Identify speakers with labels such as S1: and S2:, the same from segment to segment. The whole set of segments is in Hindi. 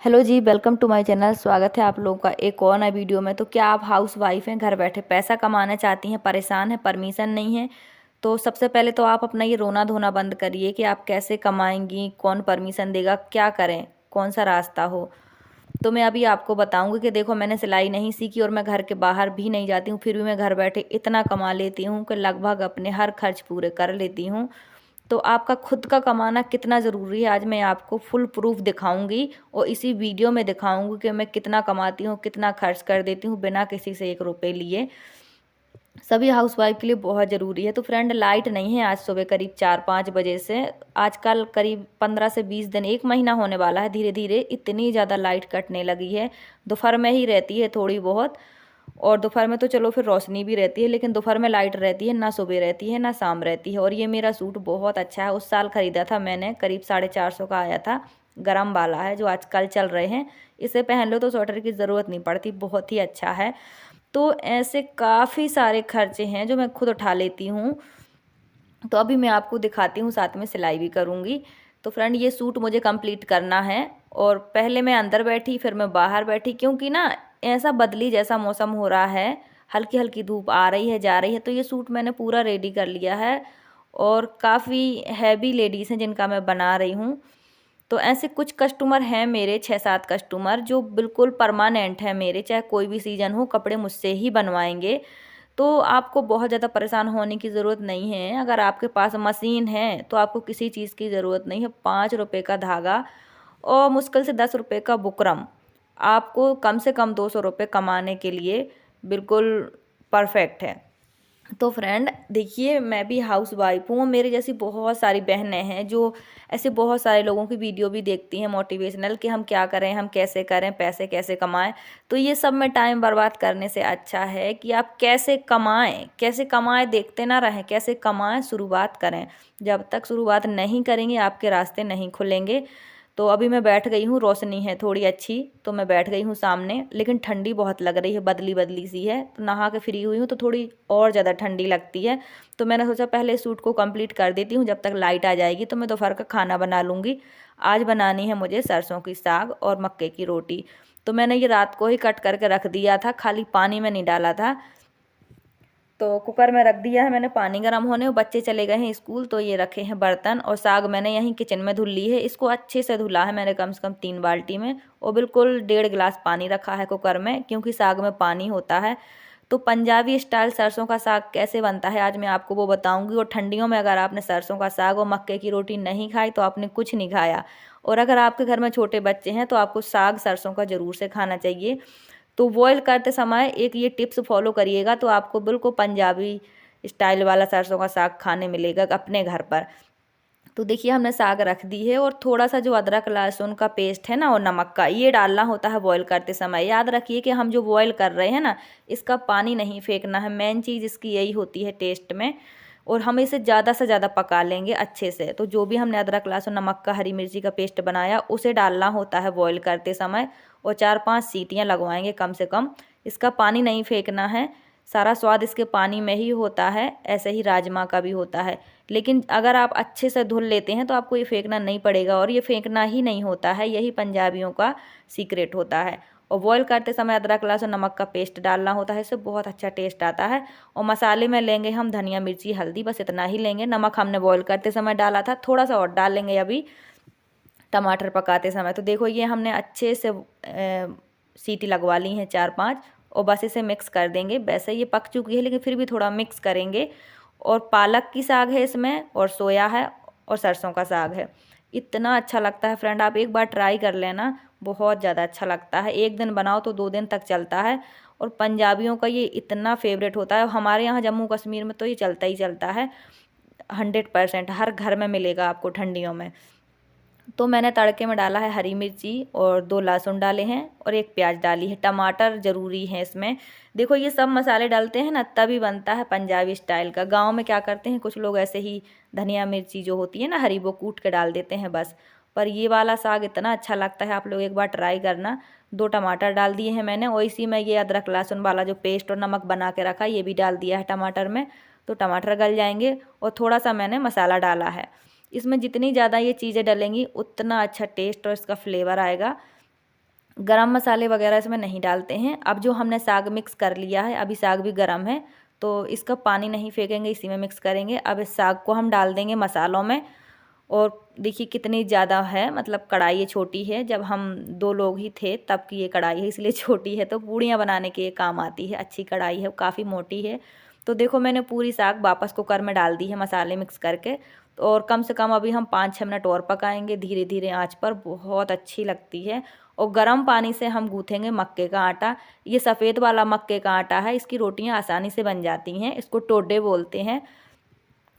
S1: हेलो जी, वेलकम टू माय चैनल। स्वागत है आप लोगों का एक और नए वीडियो में। तो क्या आप हाउस वाइफ हैं, घर बैठे पैसा कमाना चाहती हैं, परेशान हैं, परमिशन नहीं है? तो सबसे पहले तो आप अपना ये रोना धोना बंद करिए कि आप कैसे कमाएंगी, कौन परमिशन देगा, क्या करें, कौन सा रास्ता हो। तो मैं अभी आपको बताऊंगी कि देखो, मैंने सिलाई नहीं सीखी और मैं घर के बाहर भी नहीं जाती हूँ, फिर भी मैं घर बैठे इतना कमा लेती हूँ कि लगभग अपने हर खर्च पूरे कर लेती हूँ। तो आपका खुद का कमाना कितना ज़रूरी है, आज मैं आपको फुल प्रूफ दिखाऊंगी और इसी वीडियो में दिखाऊंगी कि मैं कितना कमाती हूँ, कितना खर्च कर देती हूँ बिना किसी से एक रुपए लिए। सभी हाउसवाइफ के लिए बहुत ज़रूरी है। तो फ्रेंड, लाइट नहीं है आज सुबह करीब 4-5 बजे से। आजकल करीब 15 से 20 दिन, एक महीना होने वाला है, धीरे धीरे इतनी ज़्यादा लाइट कटने लगी है। दोपहर में ही रहती है थोड़ी बहुत, और दोपहर में तो चलो फिर रोशनी भी रहती है, लेकिन दोपहर में लाइट रहती है, ना सुबह रहती है ना शाम रहती है। और ये मेरा सूट बहुत अच्छा है, उस साल ख़रीदा था मैंने, करीब 450 का आया था। गरम वाला है जो आजकल चल रहे हैं, इसे पहन लो तो स्वेटर की ज़रूरत नहीं पड़ती, बहुत ही अच्छा है। तो ऐसे काफ़ी सारे खर्चे हैं जो मैं खुद उठा लेती हूँ। तो अभी मैं आपको दिखाती हूँ, साथ में सिलाई भी करूँगी। तो फ्रेंड, ये सूट मुझे कंप्लीट करना है, और पहले मैं अंदर बैठी, फिर मैं बाहर बैठी, क्योंकि ना ऐसा बदली जैसा मौसम हो रहा है, हल्की हल्की धूप आ रही है जा रही है। तो ये सूट मैंने पूरा रेडी कर लिया है, और काफ़ी हैवी लेडीज़ हैं जिनका मैं बना रही हूँ। तो ऐसे कुछ कस्टमर हैं मेरे, 6-7 कस्टमर जो बिल्कुल परमानेंट हैं मेरे, चाहे कोई भी सीज़न हो कपड़े मुझसे ही बनवाएंगे। तो आपको बहुत ज़्यादा परेशान होने की ज़रूरत नहीं है। अगर आपके पास मशीन है तो आपको किसी चीज़ की ज़रूरत नहीं है। 5 रुपये का धागा और मुश्किल से 10 रुपये का बुकरम, आपको कम से कम 200 रुपये कमाने के लिए बिल्कुल परफेक्ट है। तो फ्रेंड देखिए, मैं भी हाउस वाइफ हूँ, मेरे जैसी बहुत सारी बहनें हैं जो ऐसे बहुत सारे लोगों की वीडियो भी देखती हैं मोटिवेशनल, कि हम क्या करें, हम कैसे करें, पैसे कैसे कमाएं। तो ये सब में टाइम बर्बाद करने से अच्छा है कि आप कैसे कमाएं देखते ना रहें, कैसे कमाएं शुरुआत करें। जब तक शुरुआत नहीं करेंगे आपके रास्ते नहीं खुलेंगे। तो अभी मैं बैठ गई हूँ, रोशनी है थोड़ी अच्छी, तो मैं बैठ गई हूँ सामने, लेकिन ठंडी बहुत लग रही है, बदली बदली सी है। तो नहा के फ्री हुई हूँ तो थोड़ी और ज़्यादा ठंडी लगती है। तो मैंने सोचा पहले इस सूट को कंप्लीट कर देती हूँ, जब तक लाइट आ जाएगी तो मैं दोपहर का खाना बना लूँगी। आज बनानी है मुझे सरसों की साग और मक्के की रोटी। तो मैंने ये रात को ही कट करके रख दिया था, खाली पानी में नहीं डाला था। तो कुकर में रख दिया है मैंने पानी गर्म होने, और बच्चे चले गए हैं स्कूल, तो ये रखे हैं बर्तन। और साग मैंने यहीं किचन में धुल ली है, इसको अच्छे से धुला है मैंने कम से कम 3 बाल्टी में, और बिल्कुल 1.5 गिलास पानी रखा है कुकर में, क्योंकि साग में पानी होता है। तो पंजाबी स्टाइल सरसों का साग कैसे बनता है आज मैं आपको वो बताऊंगी। और ठंडियों में अगर आपने सरसों का साग और मक्के की रोटी नहीं खाई तो आपने कुछ नहीं खाया। और अगर आपके घर में छोटे बच्चे हैं तो आपको साग सरसों का ज़रूर से खाना चाहिए। तो बॉयल करते समय एक ये टिप्स फॉलो करिएगा तो आपको बिल्कुल पंजाबी स्टाइल वाला सरसों का साग खाने मिलेगा अपने घर पर। तो देखिए, हमने साग रख दी है, और थोड़ा सा जो अदरक लहसुन का पेस्ट है ना, और नमक का, ये डालना होता है बॉयल करते समय। याद रखिए कि हम जो बॉयल कर रहे हैं ना, इसका पानी नहीं फेंकना है, मेन चीज़ इसकी यही होती है टेस्ट में। और हम इसे ज़्यादा से ज़्यादा पका लेंगे अच्छे से। तो जो भी हमने अदरक लहसुन नमक का हरी मिर्ची का पेस्ट बनाया उसे डालना होता है बॉयल करते समय, और 4-5 सीटियाँ लगवाएंगे कम से कम। इसका पानी नहीं फेंकना है, सारा स्वाद इसके पानी में ही होता है, ऐसे ही राजमा का भी होता है। लेकिन अगर आप अच्छे से धुल लेते हैं तो आपको ये फेंकना नहीं पड़ेगा, और ये फेंकना ही नहीं होता है, यही पंजाबियों का सीक्रेट होता है। और बॉयल करते समय अदरक लहसुन नमक का पेस्ट डालना होता है, इससे बहुत अच्छा टेस्ट आता है। और मसाले में लेंगे हम धनिया मिर्ची हल्दी, बस इतना ही लेंगे। नमक हमने बॉयल करते समय डाला था, थोड़ा सा और डाल लेंगे अभी टमाटर पकाते समय। तो देखो, ये हमने अच्छे से सीटी लगवा ली हैं 4-5, और बस इसे मिक्स कर देंगे। वैसे ये पक चुकी है लेकिन फिर भी थोड़ा मिक्स करेंगे। और पालक की साग है इसमें, और सोया है, और सरसों का साग है। इतना अच्छा लगता है फ्रेंड, आप एक बार ट्राई कर लेना, बहुत ज़्यादा अच्छा लगता है। एक दिन बनाओ तो 2 दिन तक चलता है। और पंजाबियों का ये इतना फेवरेट होता है, हमारे यहाँ जम्मू कश्मीर में तो ये चलता ही चलता है। 100% हर घर में मिलेगा आपको ठंडियों में। तो मैंने तड़के में डाला है हरी मिर्ची, और 2 लहसुन डाले हैं, और 1 प्याज डाली है। टमाटर ज़रूरी है इसमें। देखो, ये सब मसाले डालते हैं ना तभी बनता है पंजाबी स्टाइल का। गांव में क्या करते हैं कुछ लोग, ऐसे ही धनिया मिर्ची जो होती है ना हरी, वो कूट के डाल देते हैं बस। पर ये वाला साग इतना अच्छा लगता है, आप लोग एक बार ट्राई करना। 2 टमाटर डाल दिए हैं मैंने, और इसी में ये अदरक लहसुन वाला जो पेस्ट और नमक बना के रखा ये भी डाल दिया है टमाटर में। तो टमाटर गल जाएंगे, और थोड़ा सा मैंने मसाला डाला है। इसमें जितनी ज़्यादा ये चीज़ें डलेंगी उतना अच्छा टेस्ट और इसका फ्लेवर आएगा। गरम मसाले वगैरह इसमें नहीं डालते हैं। अब जो हमने साग मिक्स कर लिया है, अभी साग भी गरम है तो इसका पानी नहीं फेंकेंगे, इसी में मिक्स करेंगे। अब इस साग को हम डाल देंगे मसालों में। और देखिए कितनी ज़्यादा है, मतलब कढ़ाई ये छोटी है, जब हम 2 लोग ही थे तब की ये कढ़ाई है, इसलिए छोटी है। तो पूड़ियाँ बनाने के ये काम आती है, अच्छी कढ़ाई है, काफ़ी मोटी है। तो देखो मैंने पूरी साग वापस कुकर में डाल दी है मसाले मिक्स करके। और कम से कम अभी हम 5-6 मिनट और पकाएंगे धीरे धीरे आंच पर, बहुत अच्छी लगती है। और गर्म पानी से हम गूँथेंगे मक्के का आटा। ये सफ़ेद वाला मक्के का आटा है, इसकी रोटियां आसानी से बन जाती हैं, इसको टोडे बोलते हैं।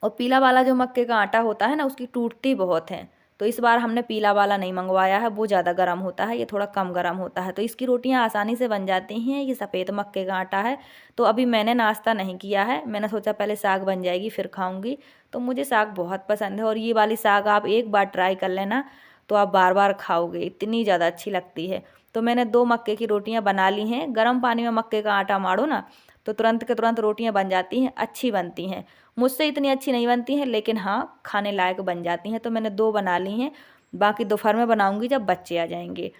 S1: और पीला वाला जो मक्के का आटा होता है ना, उसकी टूटती बहुत है। तो इस बार हमने पीला वाला नहीं मंगवाया है, वो ज़्यादा गर्म होता है, ये थोड़ा कम गर्म होता है। तो इसकी रोटियां आसानी से बन जाती हैं। ये सफ़ेद मक्के का आटा है। तो अभी मैंने नाश्ता नहीं किया है, मैंने सोचा पहले साग बन जाएगी फिर खाऊंगी। तो मुझे साग बहुत पसंद है, और ये वाली साग आप एक बार ट्राई कर लेना तो आप बार बार खाओगे, इतनी ज़्यादा अच्छी लगती है। तो मैंने 2 मक्के की रोटियाँ बना ली हैं। गर्म पानी में मक्के का आटा मारो ना तो तुरंत के तुरंत रोटियाँ बन जाती हैं, अच्छी बनती हैं। मुझसे इतनी अच्छी नहीं बनती हैं, लेकिन हाँ खाने लायक बन जाती हैं। तो मैंने 2 बना ली हैं, बाकी दोपहर में बनाऊंगी जब बच्चे आ जाएंगे।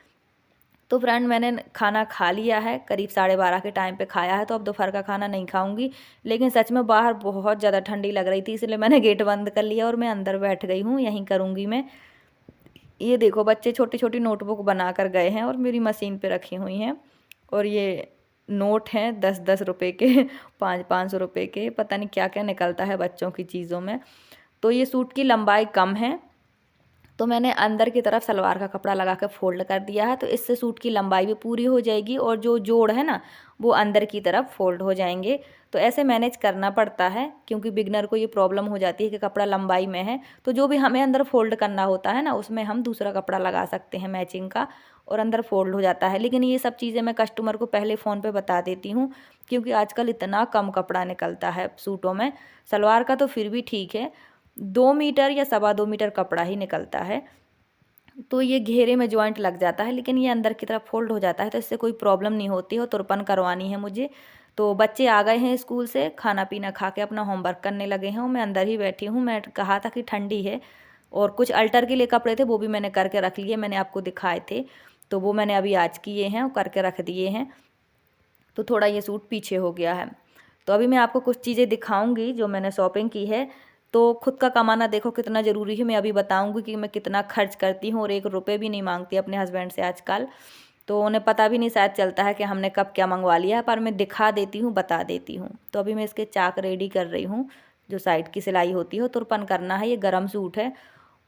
S1: तो फ्रेंड मैंने खाना खा लिया है, करीब 12:30 के टाइम पे खाया है। तो अब दोपहर का खाना नहीं खाऊंगी। लेकिन सच में बाहर बहुत ज़्यादा ठंडी लग रही थी, इसलिए मैंने गेट बंद कर लिया और मैं अंदर बैठ गई हूँ, यहीं करूँगी मैं। ये देखो बच्चे छोटी छोटी नोटबुक बना कर गए हैं और मेरी मशीन पे रखी हुई हैं। और ये नोट हैं 10-10 रुपए के 500-500 रुपए के, पता नहीं क्या क्या निकलता है बच्चों की चीज़ों में। तो ये सूट की लंबाई कम है, तो मैंने अंदर की तरफ सलवार का कपड़ा लगा कर फोल्ड कर दिया है। तो इससे सूट की लंबाई भी पूरी हो जाएगी, और जो जोड़ है ना वो अंदर की तरफ फोल्ड हो जाएंगे। तो ऐसे मैनेज करना पड़ता है, क्योंकि बिगनर को ये प्रॉब्लम हो जाती है कि कपड़ा लंबाई में है। तो जो भी हमें अंदर फोल्ड करना होता है ना, उसमें हम दूसरा कपड़ा लगा सकते हैं मैचिंग का, और अंदर फोल्ड हो जाता है। लेकिन ये सब चीज़ें मैं कस्टमर को पहले फ़ोन पे बता देती हूँ, क्योंकि आजकल इतना कम कपड़ा निकलता है सूटों में। सलवार का तो फिर भी ठीक है, 2 मीटर या 2.25 मीटर कपड़ा ही निकलता है। तो ये घेरे में जॉइंट लग जाता है, लेकिन ये अंदर की तरफ फोल्ड हो जाता है, तो इससे कोई प्रॉब्लम नहीं होती है। और तुरपन करवानी है मुझे। तो बच्चे आ गए हैं स्कूल से, खाना पीना खा के अपना होमवर्क करने लगे हैं, और मैं अंदर ही बैठी हूँ। मैं कहा था कि ठंडी है, और कुछ अल्टर के लिए कपड़े थे वो भी मैंने करके रख लिए, मैंने आपको दिखाए थे। तो वो मैंने अभी आज किए हैं और करके रख दिए हैं। तो थोड़ा ये सूट पीछे हो गया है। तो अभी मैं आपको कुछ चीज़ें दिखाऊंगी जो मैंने शॉपिंग की है। तो खुद का कमाना देखो कितना ज़रूरी है, मैं अभी बताऊंगी कि मैं कितना खर्च करती हूँ, और 1 रुपये भी नहीं मांगती अपने हस्बैंड से आजकल। तो उन्हें पता भी नहीं शायद चलता है कि हमने कब क्या मंगवा लिया है, पर मैं दिखा देती हूँ, बता देती हूँ। तो अभी मैं इसके चाक रेडी कर रही हूँ, जो साइड की सिलाई होती है, तुरपन करना है। ये गरम सूट है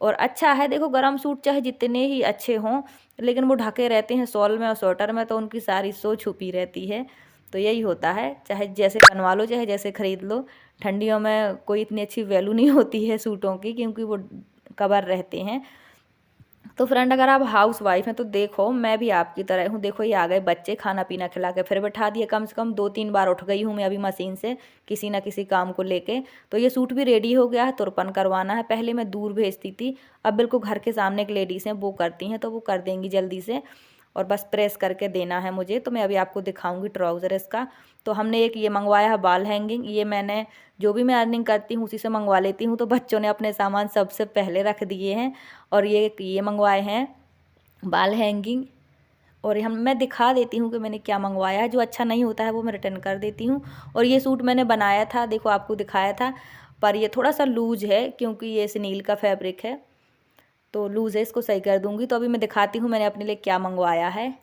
S1: और अच्छा है। देखो गरम सूट चाहे जितने ही अच्छे हों, लेकिन वो ढके रहते हैं शॉल में और स्वेटर में, तो उनकी सारी सो छुपी रहती है। तो यही होता है, चाहे जैसे बनवा लो चाहे जैसे ख़रीद लो, ठंडियों में कोई इतनी अच्छी वैल्यू नहीं होती है सूटों की, क्योंकि वो कवर रहते हैं। तो फ्रेंड अगर आप हाउस वाइफ हैं तो देखो मैं भी आपकी तरह हूँ। देखो ये आ गए बच्चे, खाना पीना खिला के फिर बैठा दिए। कम से कम 2-3 बार उठ गई हूँ मैं अभी मशीन से, किसी ना किसी काम को लेके। तो ये सूट भी रेडी हो गया है, तुरपन करवाना है। पहले मैं दूर भेजती थी, अब बिल्कुल घर के सामने एक लेडीज़ हैं वो करती हैं, तो वो कर देंगी जल्दी से, और बस प्रेस करके देना है मुझे। तो मैं अभी आपको दिखाऊंगी ट्राउज़र इसका। तो हमने एक ये मंगवाया है बाल हैंगिंग, ये मैंने जो भी मैं अर्निंग करती हूँ उसी से मंगवा लेती हूँ। तो बच्चों ने अपने सामान सबसे पहले रख दिए हैं। और ये मंगवाए हैं बाल हैंगिंग, और हम मैं दिखा देती हूँ कि मैंने क्या मंगवाया है। जो अच्छा नहीं होता है वो मैं रिटर्न कर देती हूँ। और ये सूट मैंने बनाया था, देखो आपको दिखाया था, पर ये थोड़ा सा लूज है क्योंकि ये स्नील का फैब्रिक है, तो लूज़ है, इसको सही कर दूँगी। तो अभी मैं दिखाती हूँ मैंने अपने लिए क्या मंगवाया है।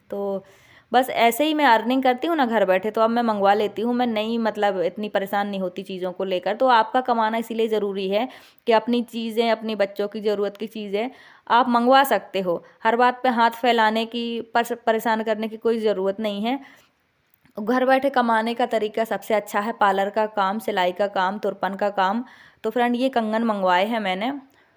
S1: तो बस ऐसे ही मैं अर्निंग करती हूँ ना घर बैठे, तो अब मैं मंगवा लेती हूँ। मैं नहीं मतलब इतनी परेशान नहीं होती चीज़ों को लेकर। तो आपका कमाना इसीलिए ज़रूरी है कि अपनी चीज़ें, अपनी बच्चों की ज़रूरत की चीज़ें आप मंगवा सकते हो। हर बात पे हाथ फैलाने की, परेशान करने की कोई ज़रूरत नहीं है। घर बैठे कमाने का तरीका सबसे अच्छा है पार्लर का काम, सिलाई का काम, तुरपन का काम। तो फ्रेंड ये कंगन मंगवाए हैं मैंने,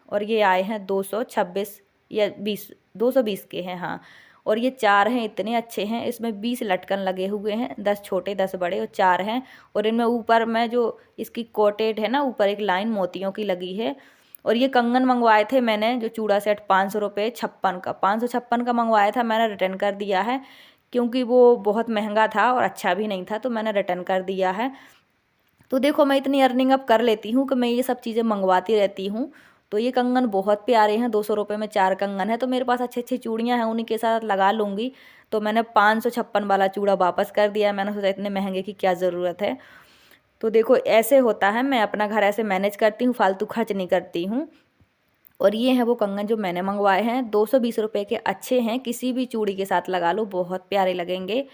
S1: और ये आए हैं 226 या 20, 220 के हैं, हाँ। और ये 4 हैं, इतने अच्छे हैं। इसमें 20 लटकन लगे हुए हैं, 10 छोटे 10 बड़े, और 4 हैं। और इनमें ऊपर में जो इसकी कोटेड है ना, ऊपर एक लाइन मोतियों की लगी है। और ये कंगन मंगवाए थे मैंने, जो चूड़ा सेट 500 रुपये 56 का, 556 का मंगवाया था, मैंने रिटर्न कर दिया है क्योंकि वो बहुत महंगा था और अच्छा भी नहीं था, तो मैंने रिटर्न कर दिया है। तो देखो मैं इतनी अर्निंग अब कर लेती हूँ कि मैं ये सब चीज़ें मंगवाती रहती हूँ। तो ये कंगन बहुत प्यारे हैं, 200 रुपये में 4 कंगन है। तो मेरे पास अच्छी अच्छी चूड़ियाँ हैं, उन्हीं के साथ लगा लूँगी। तो मैंने 556 वाला चूड़ा वापस कर दिया। मैंने सोचा इतने महंगे की क्या ज़रूरत है। तो देखो ऐसे होता है, मैं अपना घर ऐसे मैनेज करती हूँ, फालतू खर्च नहीं करती हूँ। और ये हैं वो कंगन जो मैंने मंगवाए हैं, 220 रुपये के अच्छे हैं, किसी भी चूड़ी के साथ लगा लो बहुत प्यारे लगेंगे।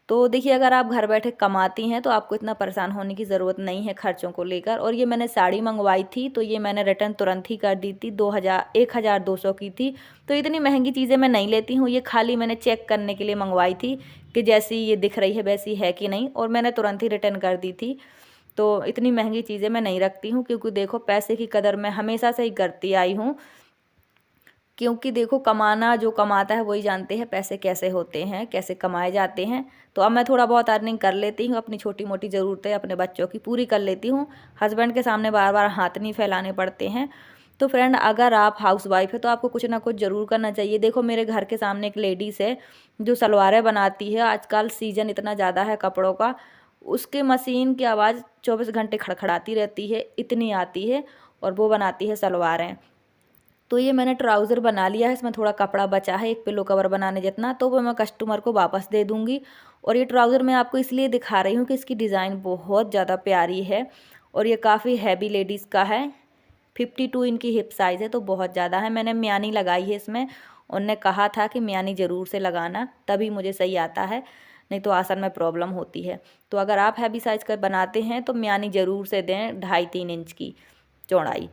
S1: तो देखिए अगर आप घर बैठे कमाती हैं तो आपको इतना परेशान होने की ज़रूरत नहीं है खर्चों को लेकर। और ये मैंने साड़ी मंगवाई थी, तो ये मैंने रिटर्न तुरंत ही कर दी थी, 1200 की थी। तो इतनी महंगी चीज़ें मैं नहीं लेती हूँ, ये खाली मैंने चेक करने के लिए मंगवाई थी कि जैसी ये दिख रही है वैसी है कि नहीं, और मैंने तुरंत ही रिटर्न कर दी थी। तो इतनी महंगी चीज़ें मैं नहीं रखती हूँ, क्योंकि देखो पैसे की कदर मैं हमेशा से ही करती आई हूँ। क्योंकि देखो कमाना, जो कमाता है वही जानते हैं पैसे कैसे होते हैं, कैसे कमाए जाते हैं। तो अब मैं थोड़ा बहुत अर्निंग कर लेती हूँ, अपनी छोटी मोटी ज़रूरतें अपने बच्चों की पूरी कर लेती हूँ। हस्बैंड के सामने बार बार हाथ नहीं फैलाने पड़ते हैं। तो फ्रेंड अगर आप हाउस वाइफ है तो आपको कुछ ना कुछ ज़रूर करना चाहिए। देखो मेरे घर के सामने एक लेडीज़ है जो सलवारें बनाती है। आजकल सीजन इतना ज़्यादा है कपड़ों का, उसके मशीन की आवाज़ 24 घंटे खड़खड़ाती रहती है, इतनी आती है, और वो बनाती है सलवारें। तो ये मैंने ट्राउज़र बना लिया है, इसमें थोड़ा कपड़ा बचा है एक पिलो कवर बनाने जितना, तो वो मैं कस्टमर को वापस दे दूँगी। और ये ट्राउज़र मैं आपको इसलिए दिखा रही हूँ कि इसकी डिज़ाइन बहुत ज़्यादा प्यारी है, और ये काफ़ी हैवी लेडीज़ का है। 52 इनकी हिप साइज़ है, तो बहुत ज़्यादा है। मैंने म्यानी लगाई है इसमें, उनने कहा था कि म्यानी ज़रूर से लगाना तभी मुझे सही आता है, नहीं तो आसन में प्रॉब्लम होती है। तो अगर आप हैवी साइज़ का बनाते हैं तो म्यानी ज़रूर से दें, 2.5-3 इंच की चौड़ाई।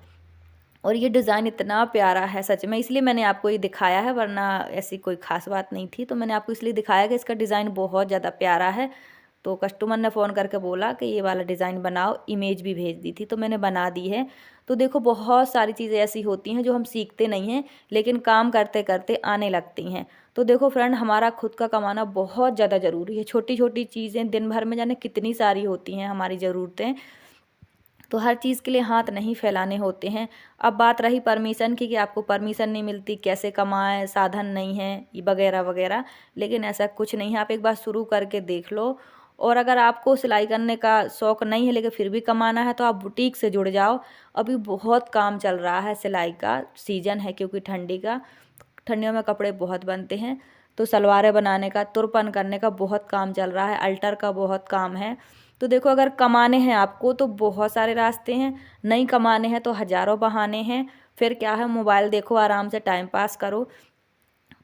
S1: और ये डिज़ाइन इतना प्यारा है सच में, इसलिए मैंने आपको ये दिखाया है, वरना ऐसी कोई ख़ास बात नहीं थी। तो मैंने आपको इसलिए दिखाया कि इसका डिज़ाइन बहुत ज़्यादा प्यारा है। तो कस्टमर ने फ़ोन करके बोला कि ये वाला डिज़ाइन बनाओ, इमेज भी भेज दी थी, तो मैंने बना दी है। तो देखो बहुत सारी चीज़ें ऐसी होती हैं जो हम सीखते नहीं हैं, लेकिन काम करते करते आने लगती हैं। तो देखो फ्रेंड हमारा खुद का कमाना बहुत ज़्यादा ज़रूरी है। छोटी छोटी चीज़ें दिन भर में जाने कितनी सारी होती हैं हमारी ज़रूरतें, तो हर चीज़ के लिए हाथ नहीं फैलाने होते हैं। अब बात रही परमिशन की कि आपको परमिशन नहीं मिलती, कैसे कमाएं, साधन नहीं है, ये वगैरह वगैरह, लेकिन ऐसा कुछ नहीं है। आप एक बार शुरू करके देख लो। और अगर आपको सिलाई करने का शौक़ नहीं है लेकिन फिर भी कमाना है तो आप बुटीक से जुड़ जाओ। अभी बहुत काम चल रहा है, सिलाई का सीज़न है क्योंकि ठंडी का, ठंडियों में कपड़े बहुत बनते हैं। तो सलवारें बनाने का, तुरपन करने का बहुत काम चल रहा है, अल्टर का बहुत काम है। तो देखो अगर कमाने हैं आपको तो बहुत सारे रास्ते हैं, नहीं कमाने हैं तो हज़ारों बहाने हैं। फिर क्या है, मोबाइल देखो, आराम से टाइम पास करो।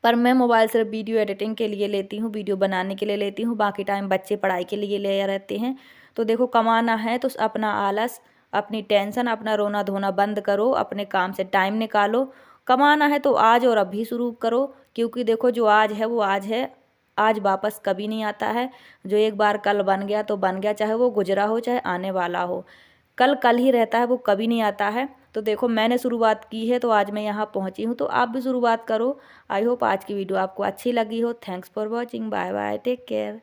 S1: पर मैं मोबाइल सिर्फ वीडियो एडिटिंग के लिए लेती हूँ, वीडियो बनाने के लिए लेती हूँ, बाकी टाइम बच्चे पढ़ाई के लिए ले रहते हैं। तो देखो कमाना है तो अपना आलस, अपनी टेंशन, अपना रोना धोना बंद करो, अपने काम से टाइम निकालो। कमाना है तो आज और अभी शुरू करो, क्योंकि देखो जो आज है वो आज है, आज वापस कभी नहीं आता है। जो एक बार कल बन गया तो बन गया, चाहे वो गुजरा हो चाहे आने वाला हो। कल कल ही रहता है, वो कभी नहीं आता है। तो देखो मैंने शुरुआत की है तो आज मैं यहाँ पहुँची हूँ, तो आप भी शुरुआत करो। आई होप आज की वीडियो आपको अच्छी लगी हो। Thanks for watching, bye bye, take care.